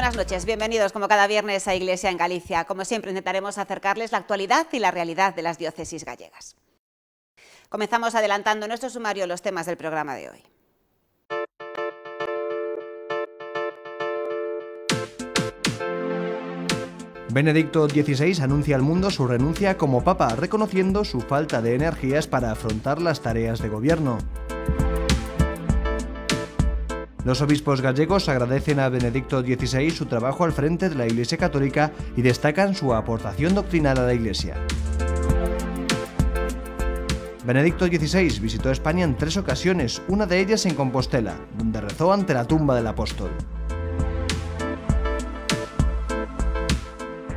buenas noches, bienvenidos como cada viernes a Iglesia en Galicia. Como siempre intentaremos acercarles la actualidad y la realidad de las diócesis gallegas. Comenzamos adelantando en nuestro sumario los temas del programa de hoy. Benedicto XVI anuncia al mundo su renuncia como Papa, reconociendo su falta de energías para afrontar las tareas de gobierno. Los obispos gallegos agradecen a Benedicto XVI su trabajo al frente de la Iglesia Católica y destacan su aportación doctrinal a la Iglesia. Benedicto XVI visitó España en 3 ocasiones, una de ellas en Compostela, donde rezó ante la tumba del apóstol.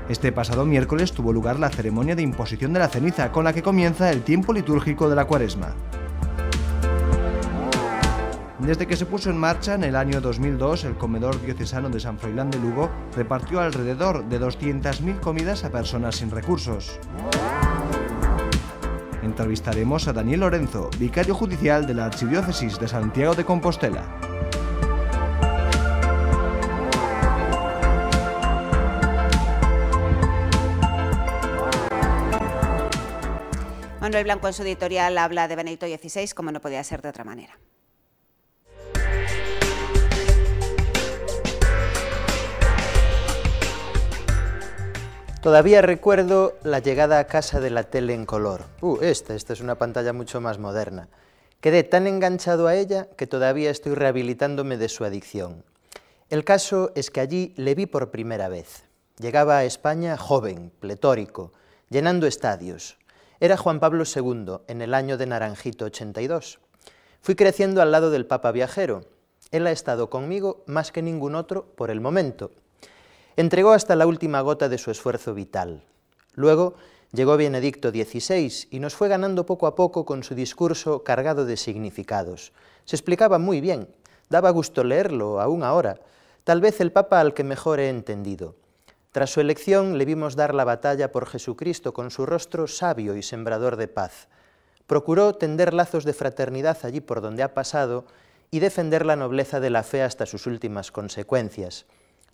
Este pasado miércoles tuvo lugar la ceremonia de imposición de la ceniza, con la que comienza el tiempo litúrgico de la Cuaresma. Desde que se puso en marcha en el año 2002, el comedor diocesano de San Froilán de Lugo repartió alrededor de 200.000 comidas a personas sin recursos. Entrevistaremos a Daniel Lorenzo, vicario judicial de la Archidiócesis de Santiago de Compostela. Manuel Blanco en su editorial habla de Benedicto XVI como no podía ser de otra manera. Todavía recuerdo la llegada a casa de la tele en color. Esta es una pantalla mucho más moderna. Quedé tan enganchado a ella que todavía estoy rehabilitándome de su adicción. El caso es que allí le vi por primera vez. Llegaba a España joven, pletórico, llenando estadios. Era Juan Pablo II, en el año de Naranjito 82. Fui creciendo al lado del Papa viajero. Él ha estado conmigo más que ningún otro por el momento. Entregó hasta la última gota de su esfuerzo vital. Luego llegó Benedicto XVI y nos fue ganando poco a poco con su discurso cargado de significados. Se explicaba muy bien, daba gusto leerlo, aún ahora, tal vez el Papa al que mejor he entendido. Tras su elección le vimos dar la batalla por Jesucristo con su rostro sabio y sembrador de paz. Procuró tender lazos de fraternidad allí por donde ha pasado y defender la nobleza de la fe hasta sus últimas consecuencias.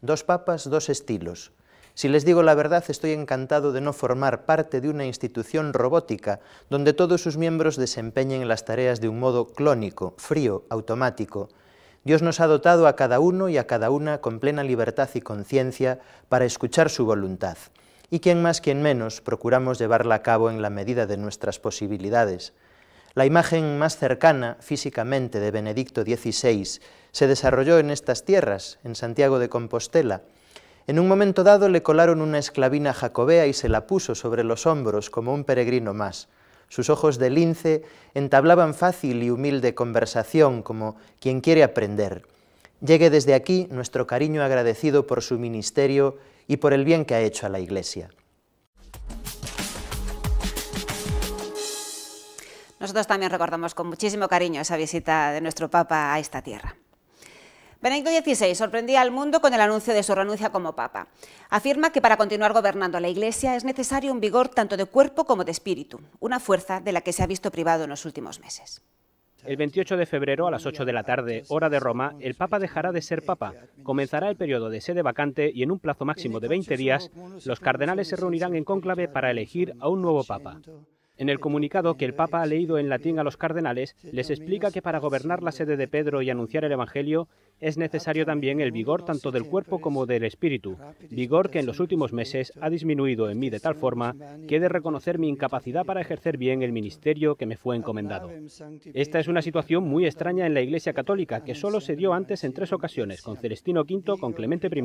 2 papas, 2 estilos. Si les digo la verdad, estoy encantado de no formar parte de una institución robótica donde todos sus miembros desempeñen las tareas de un modo clónico, frío, automático. Dios nos ha dotado a cada uno y a cada una con plena libertad y conciencia para escuchar su voluntad. Y quien más, quien menos, procuramos llevarla a cabo en la medida de nuestras posibilidades. La imagen más cercana, físicamente, de Benedicto XVI se desarrolló en estas tierras, en Santiago de Compostela. En un momento dado le colaron una esclavina jacobea y se la puso sobre los hombros como un peregrino más. Sus ojos de lince entablaban fácil y humilde conversación como quien quiere aprender. Llegue desde aquí nuestro cariño agradecido por su ministerio y por el bien que ha hecho a la Iglesia. Nosotros también recordamos con muchísimo cariño esa visita de nuestro Papa a esta tierra. Benedicto XVI sorprendía al mundo con el anuncio de su renuncia como Papa. Afirma que para continuar gobernando la Iglesia es necesario un vigor tanto de cuerpo como de espíritu, una fuerza de la que se ha visto privado en los últimos meses. El 28 de febrero a las 8 de la tarde, hora de Roma, el Papa dejará de ser Papa. Comenzará el periodo de sede vacante y en un plazo máximo de 20 días, los cardenales se reunirán en cónclave para elegir a un nuevo Papa. En el comunicado que el Papa ha leído en latín a los cardenales, les explica que para gobernar la sede de Pedro y anunciar el Evangelio es necesario también el vigor tanto del cuerpo como del espíritu, vigor que en los últimos meses ha disminuido en mí de tal forma que he de reconocer mi incapacidad para ejercer bien el ministerio que me fue encomendado. Esta es una situación muy extraña en la Iglesia Católica, que solo se dio antes en 3 ocasiones, con Celestino V, con Clemente I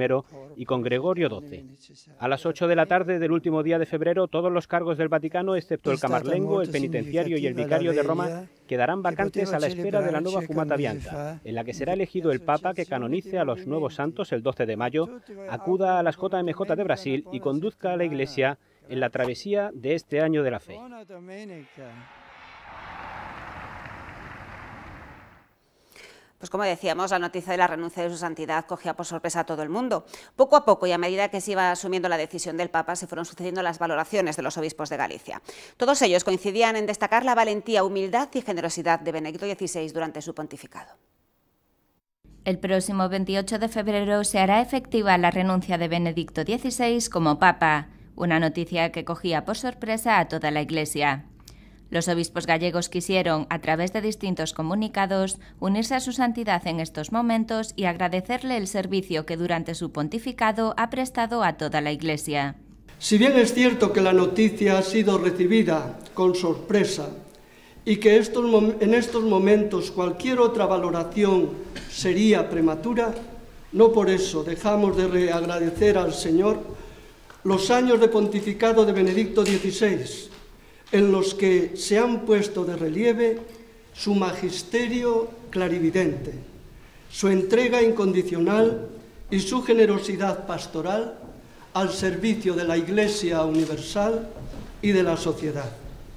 y con Gregorio XII. A las 8 de la tarde del último día de febrero, todos los cargos del Vaticano, excepto el camarlengo, el penitenciario y el vicario de Roma, quedarán vacantes a la espera de la nueva Fumata Bianca, en la que será elegido el Papa que canonice a los nuevos santos el 12 de mayo, acuda a las JMJ de Brasil y conduzca a la Iglesia en la travesía de este año de la fe. Pues como decíamos, la noticia de la renuncia de su santidad cogía por sorpresa a todo el mundo. Poco a poco y a medida que se iba asumiendo la decisión del Papa, se fueron sucediendo las valoraciones de los obispos de Galicia. Todos ellos coincidían en destacar la valentía, humildad y generosidad de Benedicto XVI durante su pontificado. El próximo 28 de febrero se hará efectiva la renuncia de Benedicto XVI como Papa, una noticia que cogía por sorpresa a toda la Iglesia. Los obispos gallegos quisieron, a través de distintos comunicados, unirse a su santidad en estos momentos y agradecerle el servicio que durante su pontificado ha prestado a toda la Iglesia. Si bien es cierto que la noticia ha sido recibida con sorpresa y que en estos momentos cualquier otra valoración sería prematura, no por eso dejamos de agradecer al Señor los años de pontificado de Benedicto XVI, en los que se han puesto de relieve su magisterio clarividente, su entrega incondicional y su generosidad pastoral al servicio de la Iglesia universal y de la sociedad.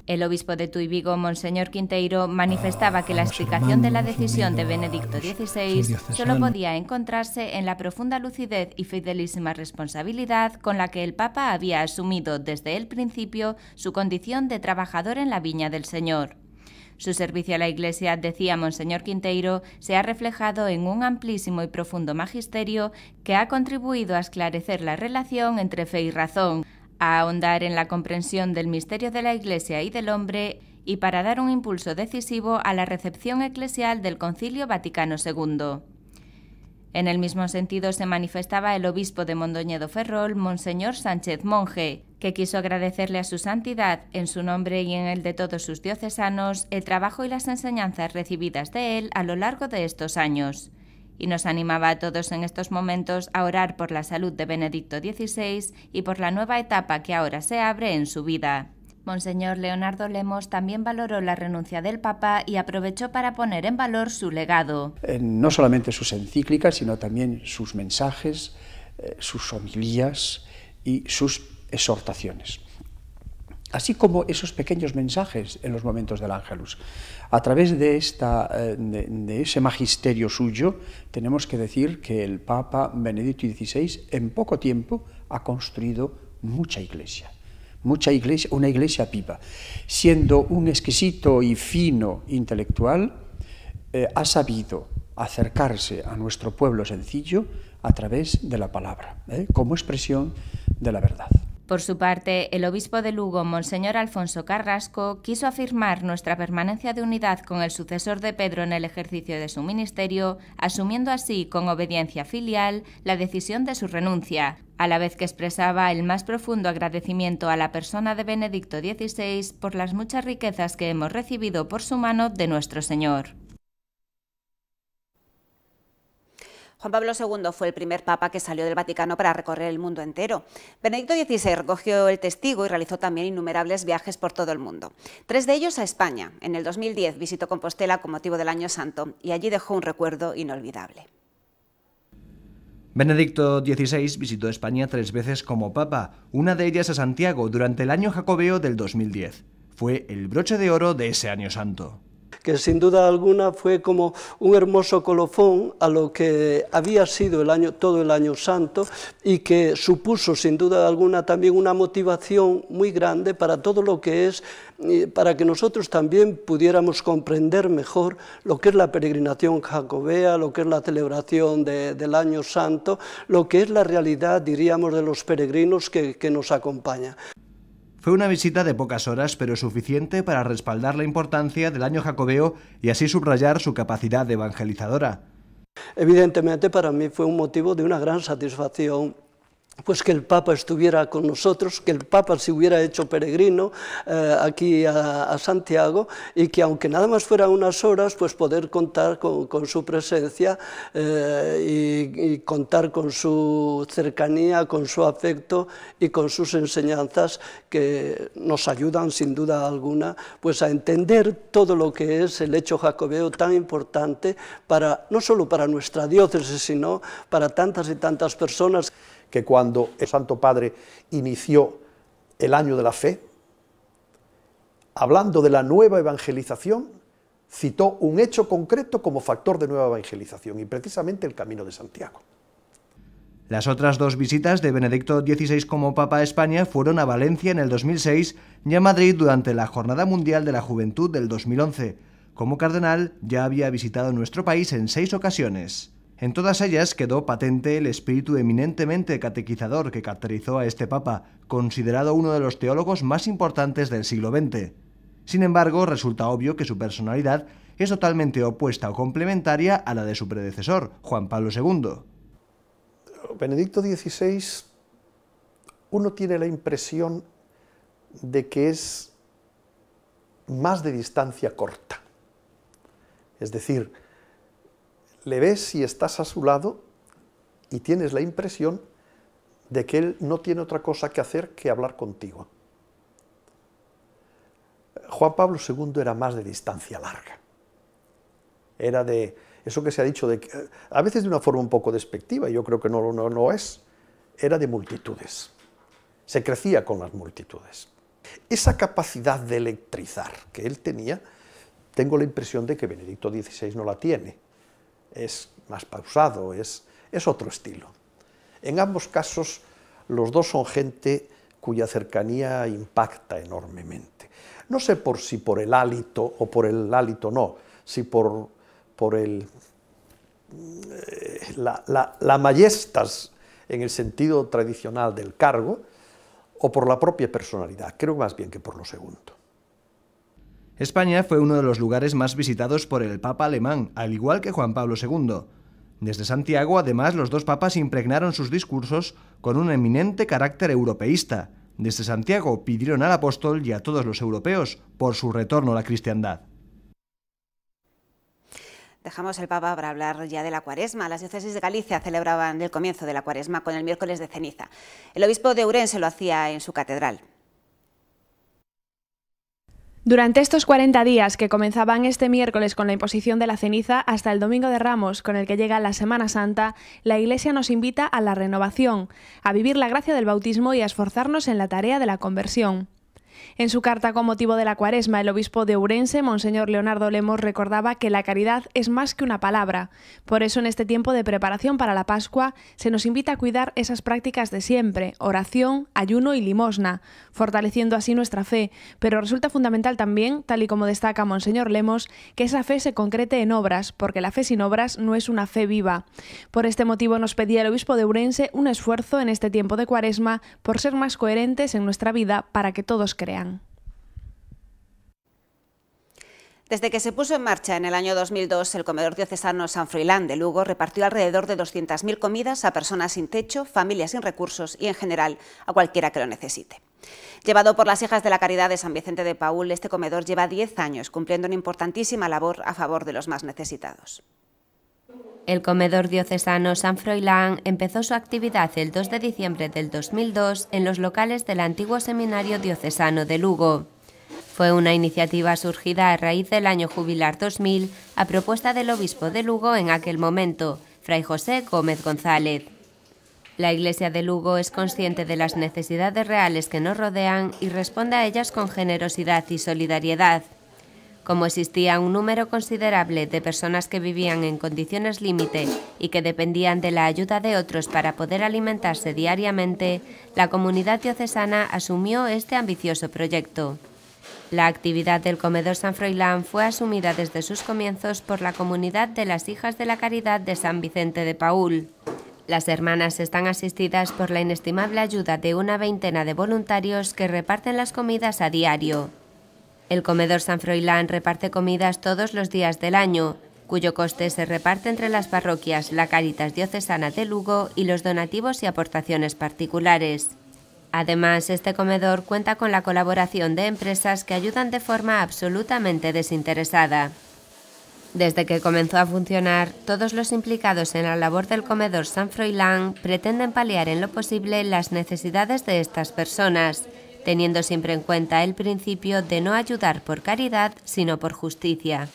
El obispo de Tui Vigo, Monseñor Quinteiro, manifestaba que la explicación de la decisión de Benedicto XVI solo podía encontrarse en la profunda lucidez y fidelísima responsabilidad con la que el Papa había asumido desde el principio su condición de trabajador en la viña del Señor. Su servicio a la Iglesia, decía Monseñor Quinteiro, se ha reflejado en un amplísimo y profundo magisterio que ha contribuido a esclarecer la relación entre fe y razón, a ahondar en la comprensión del misterio de la Iglesia y del hombre y para dar un impulso decisivo a la recepción eclesial del Concilio Vaticano II. En el mismo sentido se manifestaba el obispo de Mondoñedo Ferrol, Monseñor Sánchez Monje, que quiso agradecerle a su santidad, en su nombre y en el de todos sus diocesanos, el trabajo y las enseñanzas recibidas de él a lo largo de estos años. Y nos animaba a todos en estos momentos a orar por la salud de Benedicto XVI y por la nueva etapa que ahora se abre en su vida. Monseñor Leonardo Lemos también valoró la renuncia del Papa y aprovechó para poner en valor su legado. No solamente sus encíclicas, sino también sus mensajes, sus homilías y sus exhortaciones. Así como esos pequeños mensajes en los momentos del Ángelus. A través de ese magisterio suyo, tenemos que decir que el Papa Benedicto XVI en poco tiempo ha construido mucha iglesia, una iglesia viva. Siendo un exquisito y fino intelectual, ha sabido acercarse a nuestro pueblo sencillo a través de la palabra, como expresión de la verdad. Por su parte, el obispo de Lugo, Monseñor Alfonso Carrasco, quiso afirmar nuestra permanencia de unidad con el sucesor de Pedro en el ejercicio de su ministerio, asumiendo así, con obediencia filial, la decisión de su renuncia, a la vez que expresaba el más profundo agradecimiento a la persona de Benedicto XVI por las muchas riquezas que hemos recibido por su mano de nuestro Señor. Juan Pablo II fue el primer papa que salió del Vaticano para recorrer el mundo entero. Benedicto XVI recogió el testigo y realizó también innumerables viajes por todo el mundo. 3 de ellos a España. En el 2010 visitó Compostela con motivo del Año Santo y allí dejó un recuerdo inolvidable. Benedicto XVI visitó España 3 veces como papa, una de ellas a Santiago durante el año jacobeo del 2010. Fue el broche de oro de ese Año Santo. Que sin duda alguna fue como un hermoso colofón a lo que había sido todo el Año Santo y que supuso sin duda alguna también una motivación muy grande para todo lo que es, para que nosotros también pudiéramos comprender mejor lo que es la peregrinación jacobea, lo que es la celebración del Año Santo, lo que es la realidad, diríamos, de los peregrinos que nos acompaña. Fue una visita de pocas horas, pero suficiente para respaldar la importancia del año jacobeo y así subrayar su capacidad evangelizadora. Evidentemente para mí fue un motivo de una gran satisfacción, pues que el Papa estuviera con nosotros, que el Papa se hubiera hecho peregrino aquí a Santiago y que aunque nada más fuera unas horas, pues poder contar con su presencia y contar con su cercanía, con su afecto y con sus enseñanzas que nos ayudan sin duda alguna pues a entender todo lo que es el hecho jacobeo tan importante no solo para nuestra diócesis, sino para tantas y tantas personas. Que cuando el Santo Padre inició el año de la fe, hablando de la nueva evangelización, citó un hecho concreto como factor de nueva evangelización, y precisamente el Camino de Santiago. Las otras 2 visitas de Benedicto XVI como Papa a España fueron a Valencia en el 2006 y a Madrid durante la Jornada Mundial de la Juventud del 2011. Como cardenal ya había visitado nuestro país en 6 ocasiones. En todas ellas quedó patente el espíritu eminentemente catequizador que caracterizó a este papa, considerado uno de los teólogos más importantes del siglo XX. Sin embargo, resulta obvio que su personalidad es totalmente opuesta o complementaria a la de su predecesor, Juan Pablo II. Benedicto XVI, uno tiene la impresión de que es más de distancia corta. Es decir, le ves y estás a su lado y tienes la impresión de que él no tiene otra cosa que hacer que hablar contigo. Juan Pablo II era más de distancia larga. Era de eso que se ha dicho, a veces de una forma un poco despectiva, y yo creo que no es, era de multitudes. Se crecía con las multitudes. Esa capacidad de electrizar que él tenía, tengo la impresión de que Benedicto XVI no la tiene. Es más pausado, es otro estilo. En ambos casos, los dos son gente cuya cercanía impacta enormemente. No sé si por el hálito o por el hálito no, si por la majestas en el sentido tradicional del cargo o por la propia personalidad. Creo más bien que por lo segundo. España fue uno de los lugares más visitados por el Papa alemán, al igual que Juan Pablo II. Desde Santiago, además, los dos papas impregnaron sus discursos con un eminente carácter europeísta. Desde Santiago pidieron al apóstol y a todos los europeos por su retorno a la cristiandad. Dejamos el Papa para hablar ya de la Cuaresma. Las diócesis de Galicia celebraban el comienzo de la Cuaresma con el miércoles de ceniza. El obispo de Ourense lo hacía en su catedral. Durante estos 40 días que comenzaban este miércoles con la imposición de la ceniza hasta el Domingo de Ramos, con el que llega la Semana Santa, la Iglesia nos invita a la renovación, a vivir la gracia del bautismo y a esforzarnos en la tarea de la conversión. En su carta con motivo de la Cuaresma, el obispo de Ourense, Monseñor Leonardo Lemos, recordaba que la caridad es más que una palabra. Por eso, en este tiempo de preparación para la Pascua, se nos invita a cuidar esas prácticas de siempre, oración, ayuno y limosna, fortaleciendo así nuestra fe. Pero resulta fundamental también, tal y como destaca Monseñor Lemos, que esa fe se concrete en obras, porque la fe sin obras no es una fe viva. Por este motivo nos pedía el obispo de Ourense un esfuerzo en este tiempo de Cuaresma por ser más coherentes en nuestra vida para que todos crean. Desde que se puso en marcha en el año 2002, el comedor diocesano San Froilán de Lugo repartió alrededor de 200.000 comidas a personas sin techo, familias sin recursos y, en general, a cualquiera que lo necesite. Llevado por las Hijas de la Caridad de San Vicente de Paúl, este comedor lleva 10 años cumpliendo una importantísima labor a favor de los más necesitados. El comedor diocesano San Froilán empezó su actividad el 2 de diciembre del 2002 en los locales del antiguo seminario diocesano de Lugo. Fue una iniciativa surgida a raíz del año jubilar 2000 a propuesta del obispo de Lugo en aquel momento, Fray José Gómez González. La Iglesia de Lugo es consciente de las necesidades reales que nos rodean y responde a ellas con generosidad y solidaridad. Como existía un número considerable de personas que vivían en condiciones límite y que dependían de la ayuda de otros para poder alimentarse diariamente, la comunidad diocesana asumió este ambicioso proyecto. La actividad del comedor San Froilán fue asumida desde sus comienzos por la comunidad de las Hijas de la Caridad de San Vicente de Paúl. Las hermanas están asistidas por la inestimable ayuda de una veintena de voluntarios que reparten las comidas a diario. El comedor San Froilán reparte comidas todos los días del año, cuyo coste se reparte entre las parroquias La Cáritas Diocesana de Lugo y los donativos y aportaciones particulares. Además, este comedor cuenta con la colaboración de empresas que ayudan de forma absolutamente desinteresada. Desde que comenzó a funcionar, todos los implicados en la labor del comedor San Froilán pretenden paliar en lo posible las necesidades de estas personas, teniendo siempre en cuenta el principio de no ayudar por caridad, sino por justicia.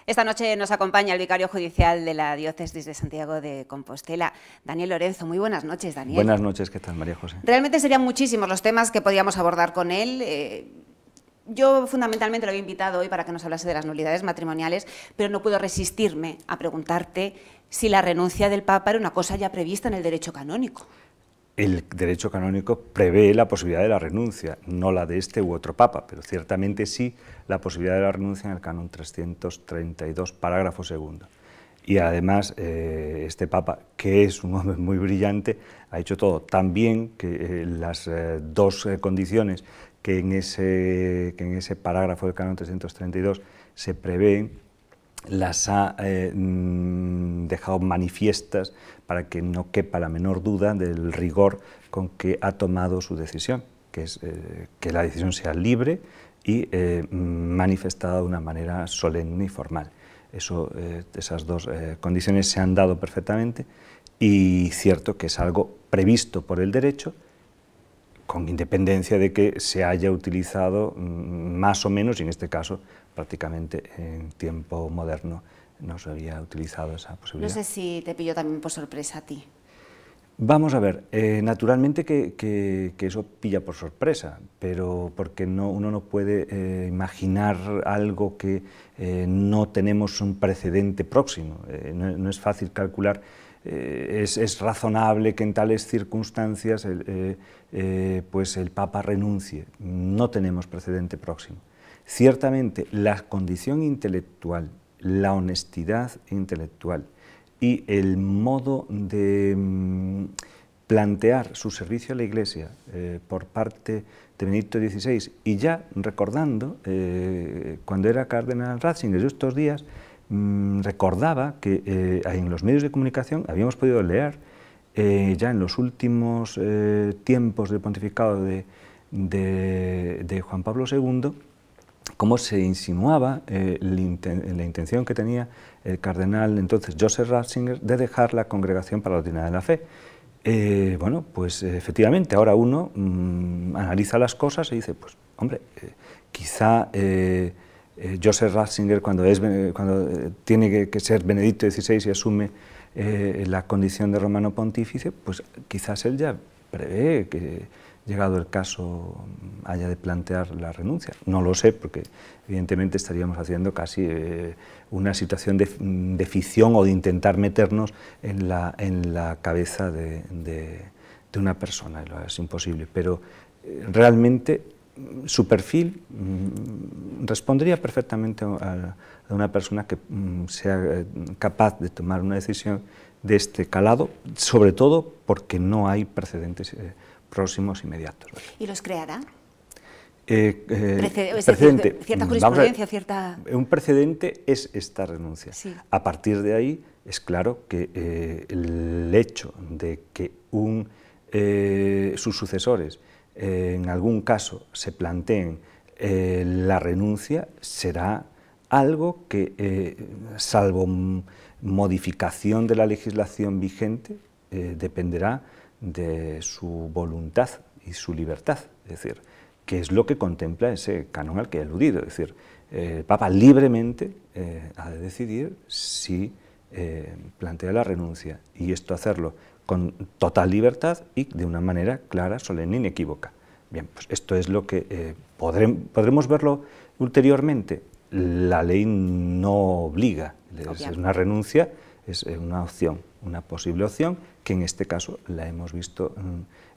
Esta noche nos acompaña el vicario judicial de la Diócesis de Santiago de Compostela, Daniel Lorenzo. Muy buenas noches, Daniel. Buenas noches, ¿qué tal, María José? Realmente serían muchísimos los temas que podíamos abordar con él. Yo fundamentalmente lo había invitado hoy para que nos hablase de las nulidades matrimoniales, pero no puedo resistirme a preguntarte si la renuncia del Papa era una cosa ya prevista en el derecho canónico. el derecho canónico prevé la posibilidad de la renuncia, no la de este u otro papa, pero ciertamente sí la posibilidad de la renuncia en el canon 332, parágrafo segundo. Y además este papa, que es un hombre muy brillante, ha hecho todo tan bien que las dos condiciones que en ese parágrafo del canon 332 se prevén, las ha dejado manifiestas para que no quepa la menor duda del rigor con que ha tomado su decisión, que es que la decisión sea libre y manifestada de una manera solemne y formal. Esas dos condiciones se han dado perfectamente y cierto que es algo previsto por el derecho, con independencia de que se haya utilizado más o menos, y en este caso prácticamente en tiempo moderno no se había utilizado esa posibilidad. No sé si te pilló también por sorpresa a ti. Vamos a ver, naturalmente que eso pilla por sorpresa, pero porque uno no puede imaginar algo que no tenemos un precedente próximo, no es fácil calcular. Es razonable que en tales circunstancias pues el Papa renuncie, no tenemos precedente próximo. Ciertamente la condición intelectual, la honestidad intelectual y el modo de plantear su servicio a la Iglesia por parte de Benedicto XVI, y ya recordando cuando era cardenal Ratzinger, yo estos días recordaba que en los medios de comunicación habíamos podido leer ya en los últimos tiempos del pontificado de Juan Pablo II cómo se insinuaba la intención que tenía el cardenal entonces Joseph Ratzinger de dejar la Congregación para la Doctrina de la Fe. Bueno, pues efectivamente ahora uno analiza las cosas y dice, pues hombre, quizá Joseph Ratzinger cuando tiene que ser Benedicto XVI y asume la condición de romano pontífice, pues quizás él ya prevé que llegado el caso haya de plantear la renuncia. No lo sé, porque evidentemente estaríamos haciendo casi una situación de ficción o de intentar meternos en la cabeza de una persona, es imposible, pero realmente su perfil respondería perfectamente a una persona que sea capaz de tomar una decisión de este calado, sobre todo porque no hay precedentes próximos inmediatos. ¿Y los creará? Precedente. Cierta jurisprudencia, cierta... Un precedente es esta renuncia. Sí. A partir de ahí es claro que el hecho de que sus sucesores en algún caso se planteen la renuncia será algo que, salvo modificación de la legislación vigente, dependerá de su voluntad y su libertad, es decir, que es lo que contempla ese canon al que he aludido, es decir, el Papa libremente ha de decidir si plantea la renuncia, y esto hacerlo con total libertad y de una manera clara, solemne e inequívoca. Bien, pues esto es lo que podremos verlo ulteriormente. La ley no obliga, es una renuncia, es una opción, una posible opción, que en este caso la hemos visto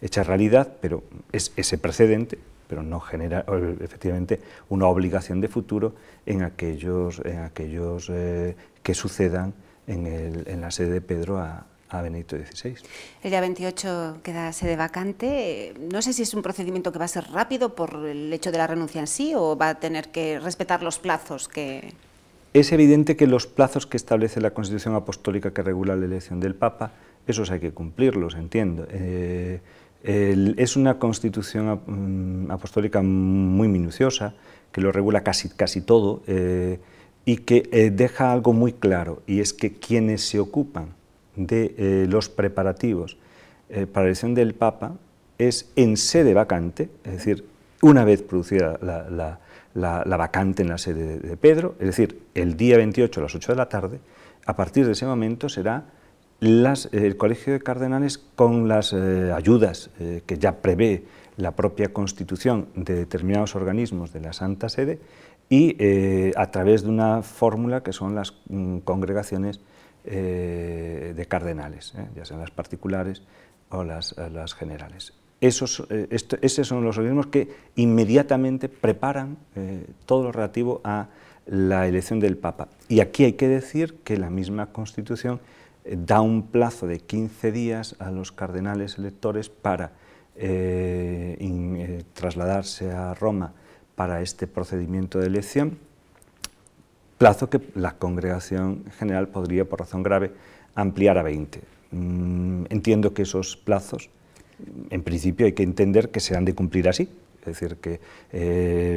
hecha realidad, pero es ese precedente, pero no genera efectivamente una obligación de futuro en aquellos que sucedan en la sede de Pedro a Benedicto XVI. El día 28 queda sede vacante. No sé si es un procedimiento que va a ser rápido por el hecho de la renuncia en sí o va a tener que respetar los plazos que... Es evidente que los plazos que establece la Constitución Apostólica que regula la elección del Papa, esos hay que cumplirlos, entiendo. Es una Constitución Apostólica muy minuciosa, que lo regula casi todo, y que deja algo muy claro, y es que quienes se ocupan de los preparativos para la elección del Papa es en sede vacante, es decir, una vez producida la vacante en la sede de Pedro, es decir, el día 28 a las 8 de la tarde, a partir de ese momento será el Colegio de Cardenales con las ayudas que ya prevé la propia Constitución de determinados organismos de la Santa Sede y a través de una fórmula que son las congregaciones de cardenales, ya sean las particulares o las generales. Esos son los organismos que inmediatamente preparan todo lo relativo a la elección del Papa. Y aquí hay que decir que la misma Constitución da un plazo de 15 días a los cardenales electores para trasladarse a Roma para este procedimiento de elección, plazo que la Congregación General podría, por razón grave, ampliar a 20. Entiendo que esos plazos, en principio, hay que entender que se han de cumplir así, es decir, que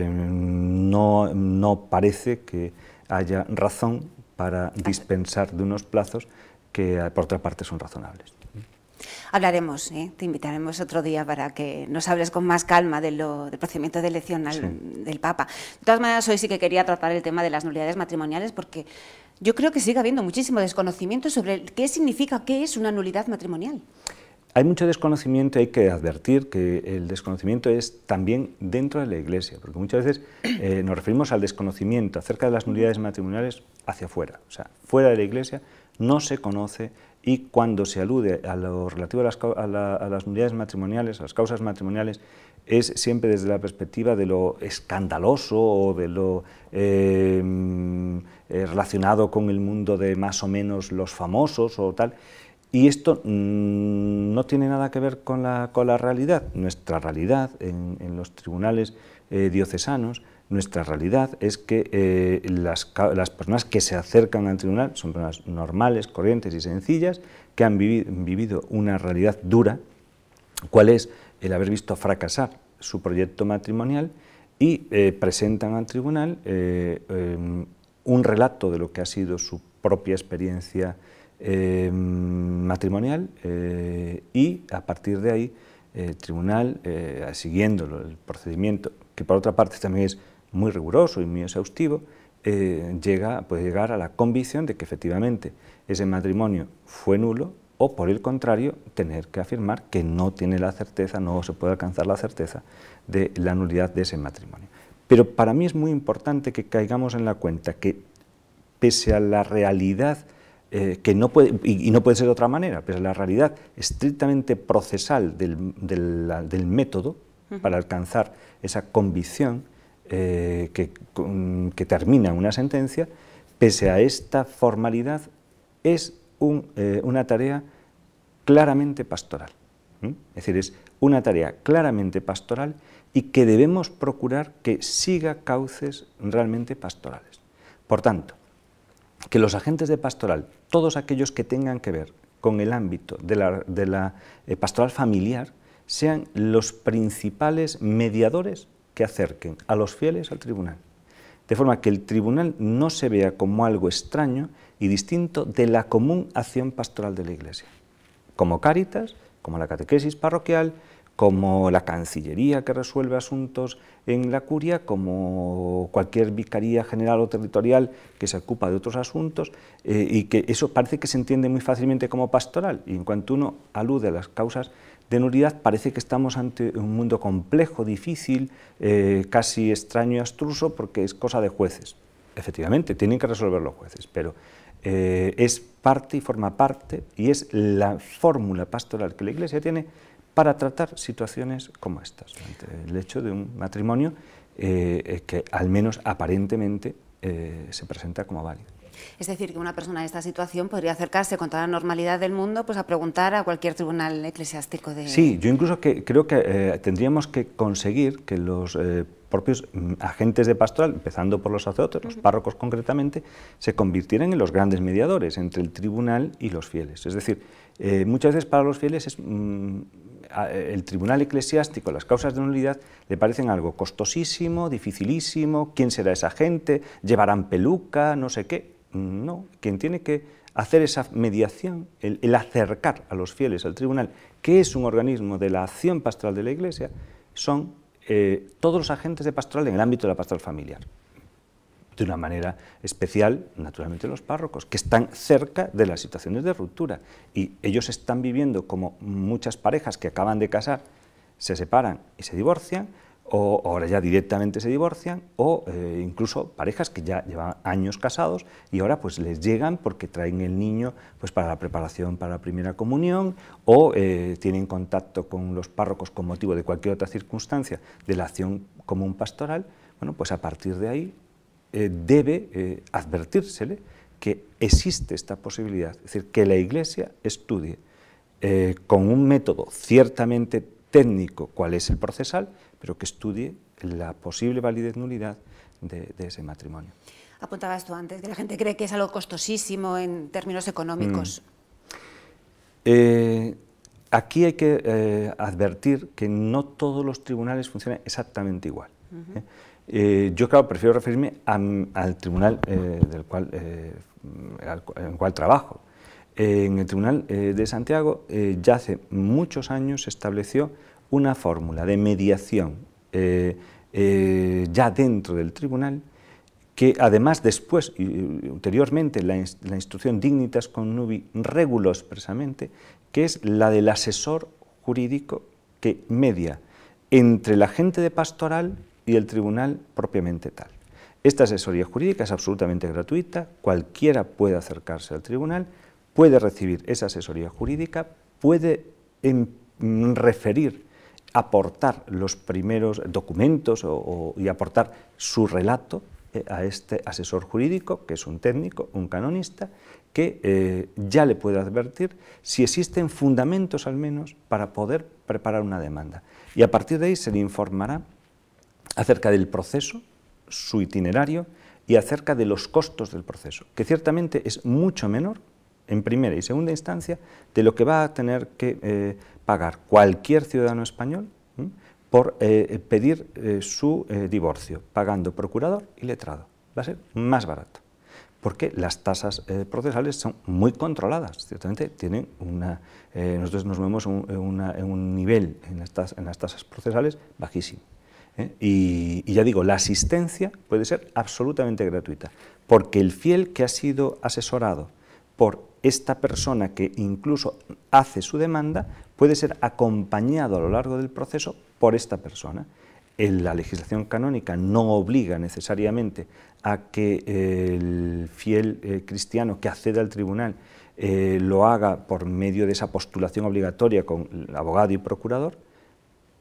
no parece que haya razón para dispensar de unos plazos que, por otra parte, son razonables. Hablaremos, te invitaremos otro día para que nos hables con más calma del procedimiento de elección del Papa. De todas maneras, hoy sí que quería tratar el tema de las nulidades matrimoniales, porque yo creo que sigue habiendo muchísimo desconocimiento sobre qué significa, qué es una nulidad matrimonial. Hay mucho desconocimiento, hay que advertir que el desconocimiento es también dentro de la Iglesia, porque muchas veces nos referimos al desconocimiento acerca de las nulidades matrimoniales hacia afuera, o sea, fuera de la Iglesia no se conoce, y cuando se alude a lo relativo a las nulidades matrimoniales, a las causas matrimoniales, es siempre desde la perspectiva de lo escandaloso o de lo relacionado con el mundo de más o menos los famosos o tal. Y esto no tiene nada que ver con la realidad. Nuestra realidad en los tribunales diocesanos, nuestra realidad es que las personas que se acercan al tribunal son personas normales, corrientes y sencillas, que han vivido una realidad dura, cuál es el haber visto fracasar su proyecto matrimonial, y presentan al tribunal un relato de lo que ha sido su propia experiencia matrimonial, y a partir de ahí el tribunal, siguiendo el procedimiento, que por otra parte también es muy riguroso y muy exhaustivo, puede llegar a la convicción de que efectivamente ese matrimonio fue nulo, o por el contrario, tener que afirmar que no tiene la certeza, no se puede alcanzar la certeza de la nulidad de ese matrimonio. Pero para mí es muy importante que caigamos en la cuenta que, pese a la realidad, que no puede, y no puede ser de otra manera, pese a la realidad estrictamente procesal del método para alcanzar esa convicción que termina en una sentencia, pese a esta formalidad, es una tarea claramente pastoral. Es decir, es una tarea claramente pastoral y que debemos procurar que siga cauces realmente pastorales. Por tanto, que los agentes de pastoral, todos aquellos que tengan que ver con el ámbito de la pastoral familiar, sean los principales mediadores que acerquen a los fieles al tribunal, de forma que el tribunal no se vea como algo extraño y distinto de la común acción pastoral de la Iglesia, como Cáritas, como la catequesis parroquial, como la Cancillería que resuelve asuntos en la curia, como cualquier vicaría general o territorial que se ocupa de otros asuntos, y que eso parece que se entiende muy fácilmente como pastoral, y en cuanto uno alude a las causas de nulidad parece que estamos ante un mundo complejo, difícil, casi extraño y abstruso, porque es cosa de jueces. Efectivamente, tienen que resolver los jueces, pero es parte y forma parte, y es la fórmula pastoral que la Iglesia tiene para tratar situaciones como estas, ante el hecho de un matrimonio que al menos aparentemente se presenta como válido. Es decir, que una persona en esta situación podría acercarse con toda la normalidad del mundo, pues a preguntar a cualquier tribunal eclesiástico de... Sí, yo incluso creo que tendríamos que conseguir que los propios agentes de pastoral, empezando por los sacerdotes, los párrocos concretamente, se convirtieran en los grandes mediadores entre el tribunal y los fieles. Es decir, muchas veces para los fieles el tribunal eclesiástico, las causas de nulidad, le parecen algo costosísimo, dificilísimo, ¿quién será esa gente? ¿Llevarán peluca? No sé qué. No, quien tiene que hacer esa mediación, el acercar a los fieles al tribunal, que es un organismo de la acción pastoral de la Iglesia, son todos los agentes de pastoral en el ámbito de la pastoral familiar. De una manera especial, naturalmente, los párrocos, que están cerca de las situaciones de ruptura, y ellos están viviendo como muchas parejas que acaban de casar, se separan y se divorcian, o ahora ya directamente se divorcian, o incluso parejas que ya llevan años casados y ahora pues les llegan porque traen el niño pues para la preparación para la primera comunión, o tienen contacto con los párrocos con motivo de cualquier otra circunstancia de la acción común pastoral. Bueno, pues a partir de ahí debe advertírsele que existe esta posibilidad, es decir, que la Iglesia estudie con un método ciertamente técnico cuál es el procesal, pero que estudie la posible validez nulidad de ese matrimonio. Apuntabas tú antes que la gente cree que es algo costosísimo en términos económicos. Aquí hay que advertir que no todos los tribunales funcionan exactamente igual. Yo, claro, prefiero referirme al tribunal en el cual trabajo. En el Tribunal de Santiago ya hace muchos años se estableció una fórmula de mediación ya dentro del tribunal, que además después y ulteriormente la instrucción Dignitas Connubii reguló expresamente, que es la del asesor jurídico que media entre la gente de pastoral y el tribunal propiamente tal. Esta asesoría jurídica es absolutamente gratuita, cualquiera puede acercarse al tribunal, puede recibir esa asesoría jurídica, puede referir, aportar los primeros documentos y aportar su relato a este asesor jurídico, que es un técnico, un canonista, que ya le puede advertir si existen fundamentos al menos para poder preparar una demanda. Y a partir de ahí se le informará acerca del proceso, su itinerario y acerca de los costos del proceso, que ciertamente es mucho menor en primera y segunda instancia de lo que va a tener que pagar cualquier ciudadano español por pedir su divorcio, pagando procurador y letrado. Va a ser más barato, porque las tasas procesales son muy controladas, ciertamente tienen nosotros nos movemos en un nivel en las tasas procesales bajísimo. Y ya digo, la asistencia puede ser absolutamente gratuita, porque el fiel que ha sido asesorado por esta persona que incluso hace su demanda puede ser acompañado a lo largo del proceso por esta persona. La legislación canónica no obliga necesariamente a que el fiel cristiano que acceda al tribunal lo haga por medio de esa postulación obligatoria con el abogado y procurador,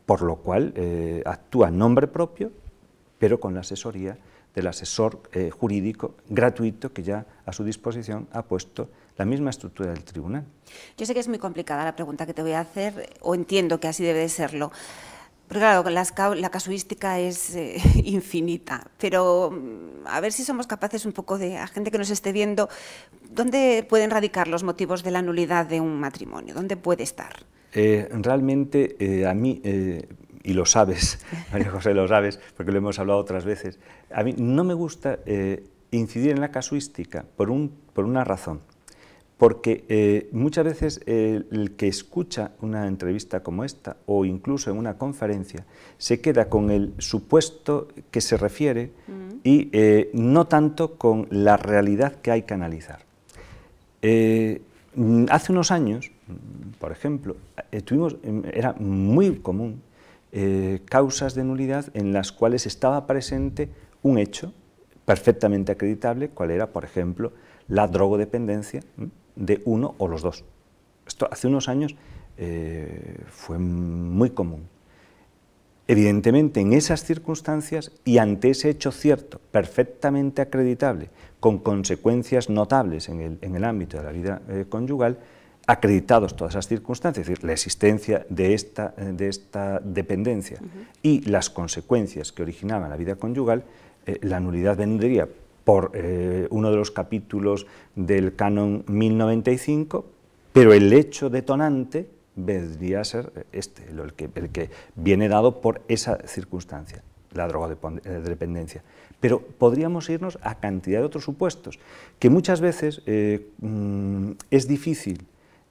por lo cual actúa en nombre propio, pero con la asesoría del asesor jurídico gratuito que ya a su disposición ha puesto la misma estructura del tribunal. Yo sé que es muy complicada la pregunta que te voy a hacer, o entiendo que así debe de serlo, pero claro, la casuística es infinita, pero a ver si somos capaces un poco de, a gente que nos esté viendo, ¿dónde pueden radicar los motivos de la nulidad de un matrimonio? ¿Dónde puede estar? Realmente a mí, y lo sabes, María José, lo sabes, porque lo hemos hablado otras veces, a mí no me gusta incidir en la casuística por una razón, porque muchas veces el que escucha una entrevista como esta, o incluso en una conferencia, se queda con el supuesto que se refiere y no tanto con la realidad que hay que analizar. Hace unos años, por ejemplo, era muy común causas de nulidad en las cuales estaba presente un hecho perfectamente acreditable, cual era, por ejemplo, la drogodependencia de uno o los dos. Esto hace unos años fue muy común. Evidentemente, en esas circunstancias y ante ese hecho cierto, perfectamente acreditable, con consecuencias notables en el ámbito de la vida conyugal, acreditados todas esas circunstancias, es decir, la existencia de esta dependencia y las consecuencias que originaban la vida conyugal, la nulidad vendría por uno de los capítulos del canon 1095, pero el hecho detonante vendría a ser el que viene dado por esa circunstancia, la drogodependencia. Pero podríamos irnos a cantidad de otros supuestos, que muchas veces es difícil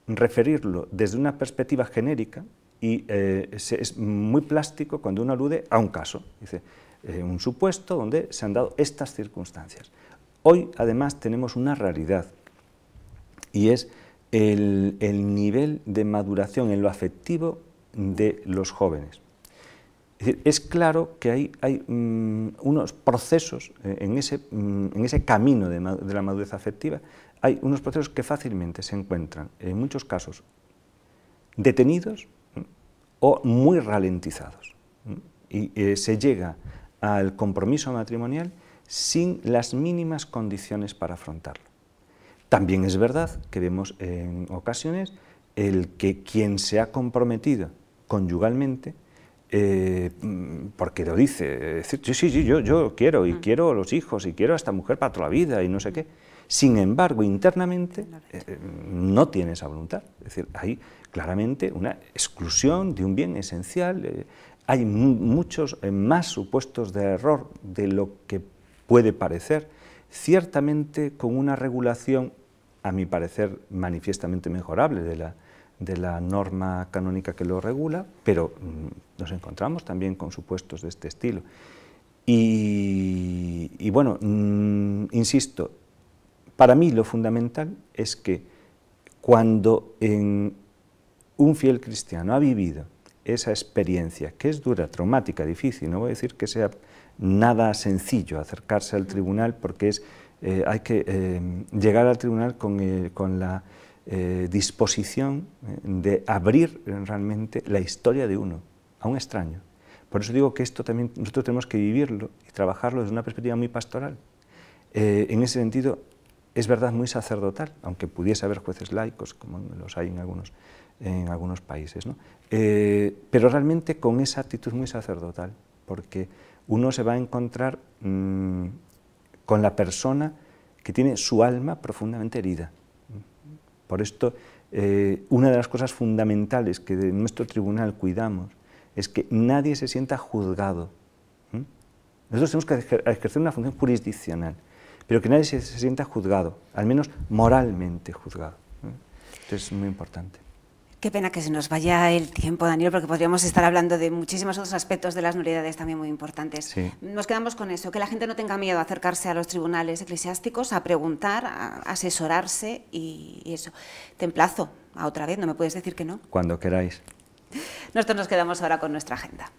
referirlo desde una perspectiva genérica y es muy plástico cuando uno alude a un caso, dice, un supuesto donde se han dado estas circunstancias. Hoy, además, tenemos una realidad y es el nivel de maduración en lo afectivo de los jóvenes. Es decir, es claro que hay unos procesos en ese camino de la madurez afectiva, hay unos procesos que fácilmente se encuentran, en muchos casos, detenidos o muy ralentizados. Y se llega al compromiso matrimonial sin las mínimas condiciones para afrontarlo. También es verdad que vemos en ocasiones el que quien se ha comprometido conyugalmente, porque lo dice, decir, sí, yo quiero, y quiero los hijos, y quiero a esta mujer para toda la vida, y no sé qué. Sin embargo, internamente no tiene esa voluntad. Es decir, hay claramente una exclusión de un bien esencial, hay muchos más supuestos de error de lo que puede parecer, ciertamente con una regulación, a mi parecer, manifiestamente mejorable de la norma canónica que lo regula, pero nos encontramos también con supuestos de este estilo. Y bueno, insisto, para mí lo fundamental es que cuando un fiel cristiano ha vivido esa experiencia, que es dura, traumática, difícil, no voy a decir que sea nada sencillo acercarse al tribunal, porque hay que llegar al tribunal con la disposición de abrir realmente la historia de uno a un extraño. Por eso digo que esto también nosotros tenemos que vivirlo y trabajarlo desde una perspectiva muy pastoral. En ese sentido, es verdad, muy sacerdotal, aunque pudiese haber jueces laicos, como los hay en algunos países, ¿no? Pero realmente con esa actitud muy sacerdotal, porque uno se va a encontrar con la persona que tiene su alma profundamente herida. Por esto, una de las cosas fundamentales que de nuestro tribunal cuidamos es que nadie se sienta juzgado. Nosotros tenemos que ejercer una función jurisdiccional, pero que nadie se sienta juzgado, al menos moralmente juzgado. Esto es muy importante. Qué pena que se nos vaya el tiempo, Daniel, porque podríamos estar hablando de muchísimos otros aspectos de las nulidades también muy importantes. Sí. Nos quedamos con eso, que la gente no tenga miedo a acercarse a los tribunales eclesiásticos, a preguntar, a asesorarse y eso. Te emplazo a otra vez, no me puedes decir que no. Cuando queráis. Nosotros nos quedamos ahora con nuestra agenda.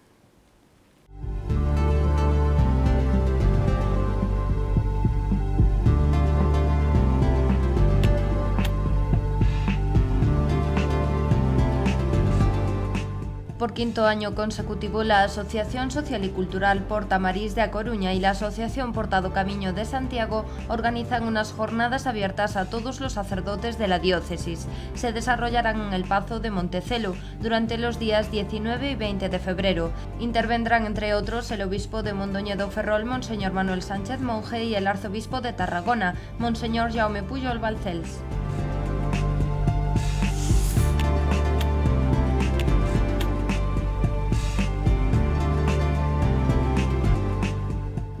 Por quinto año consecutivo, la Asociación Social y Cultural Portamarís de A Coruña y la Asociación Portado Camiño de Santiago organizan unas jornadas abiertas a todos los sacerdotes de la diócesis. Se desarrollarán en el Pazo de Montecelo durante los días 19 y 20 de febrero. Intervendrán, entre otros, el obispo de Mondoñedo Ferrol, Monseñor Manuel Sánchez Monje, y el arzobispo de Tarragona, Monseñor Jaume Pujol Balcells.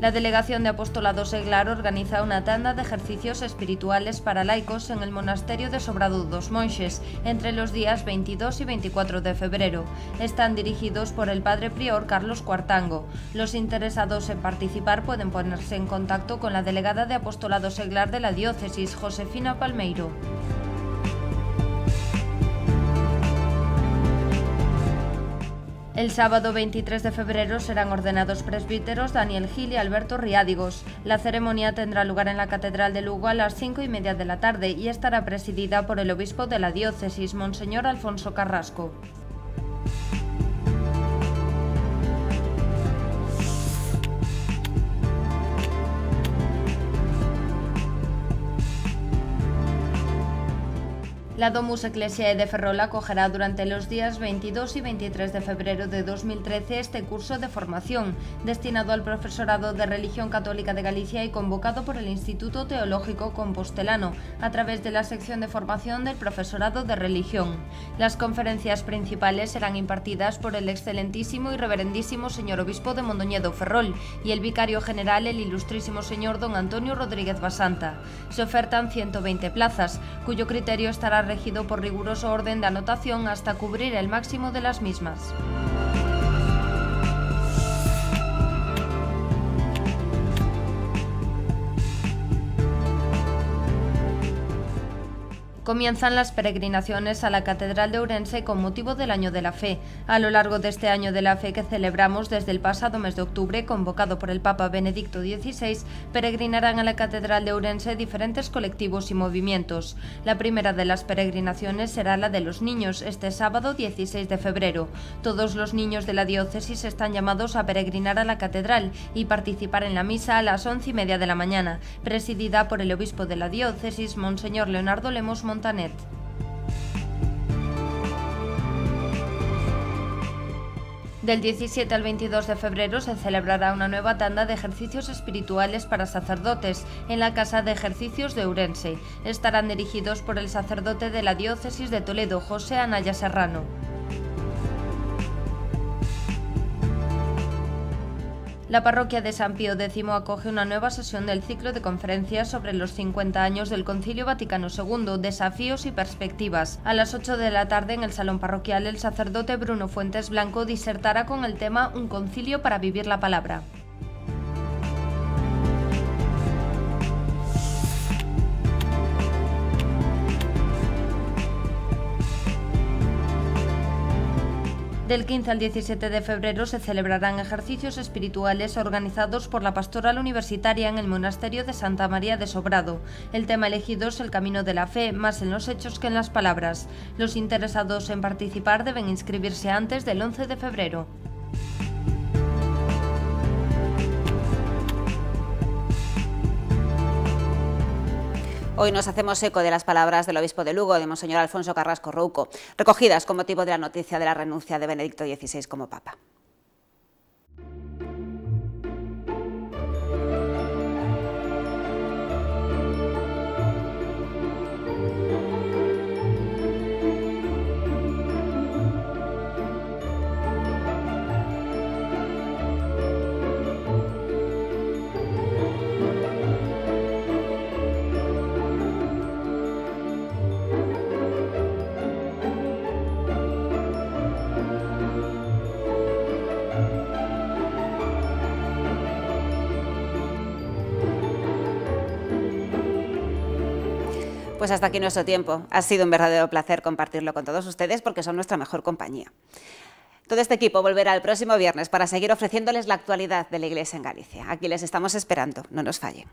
La Delegación de Apostolado Seglar organiza una tanda de ejercicios espirituales para laicos en el monasterio de Sobrado dos Monxes entre los días 22 y 24 de febrero. Están dirigidos por el padre prior Carlos Cuartango. Los interesados en participar pueden ponerse en contacto con la delegada de Apostolado Seglar de la diócesis, Josefina Palmeiro. El sábado 23 de febrero serán ordenados presbíteros Daniel Gil y Alberto Riádigos. La ceremonia tendrá lugar en la Catedral de Lugo a las 5:30 de la tarde y estará presidida por el obispo de la diócesis, Monseñor Alfonso Carrasco. La Domus Ecclesiae de Ferrol acogerá durante los días 22 y 23 de febrero de 2013 este curso de formación, destinado al profesorado de Religión Católica de Galicia y convocado por el Instituto Teológico Compostelano, a través de la sección de formación del profesorado de Religión. Las conferencias principales serán impartidas por el excelentísimo y reverendísimo señor obispo de Mondoñedo Ferrol y el vicario general, el ilustrísimo señor don Antonio Rodríguez Basanta. Se ofertan 120 plazas, cuyo criterio estará regido por riguroso orden de anotación hasta cubrir el máximo de las mismas. Comienzan las peregrinaciones a la Catedral de Ourense con motivo del Año de la Fe. A lo largo de este Año de la Fe que celebramos desde el pasado mes de octubre, convocado por el Papa Benedicto XVI, peregrinarán a la Catedral de Ourense diferentes colectivos y movimientos. La primera de las peregrinaciones será la de los niños, este sábado 16 de febrero. Todos los niños de la diócesis están llamados a peregrinar a la Catedral y participar en la misa a las 11:30 de la mañana, presidida por el obispo de la diócesis, Monseñor Leonardo Lemos Montanet. Del 17 al 22 de febrero se celebrará una nueva tanda de ejercicios espirituales para sacerdotes en la Casa de Ejercicios de Ourense. Estarán dirigidos por el sacerdote de la diócesis de Toledo, José Anaya Serrano. La parroquia de San Pío X acoge una nueva sesión del ciclo de conferencias sobre los 50 años del Concilio Vaticano II, desafíos y perspectivas. A las 8 de la tarde en el salón parroquial el sacerdote Bruno Fuentes Blanco disertará con el tema Un concilio para vivir la palabra. Del 15 al 17 de febrero se celebrarán ejercicios espirituales organizados por la Pastoral Universitaria en el Monasterio de Santa María de Sobrado. El tema elegido es el camino de la fe, más en los hechos que en las palabras. Los interesados en participar deben inscribirse antes del 11 de febrero. Hoy nos hacemos eco de las palabras del obispo de Lugo, de Monseñor Alfonso Carrasco Rouco, recogidas con motivo de la noticia de la renuncia de Benedicto XVI como Papa. Pues hasta aquí nuestro tiempo. Ha sido un verdadero placer compartirlo con todos ustedes porque son nuestra mejor compañía. Todo este equipo volverá el próximo viernes para seguir ofreciéndoles la actualidad de la Iglesia en Galicia. Aquí les estamos esperando, no nos fallen.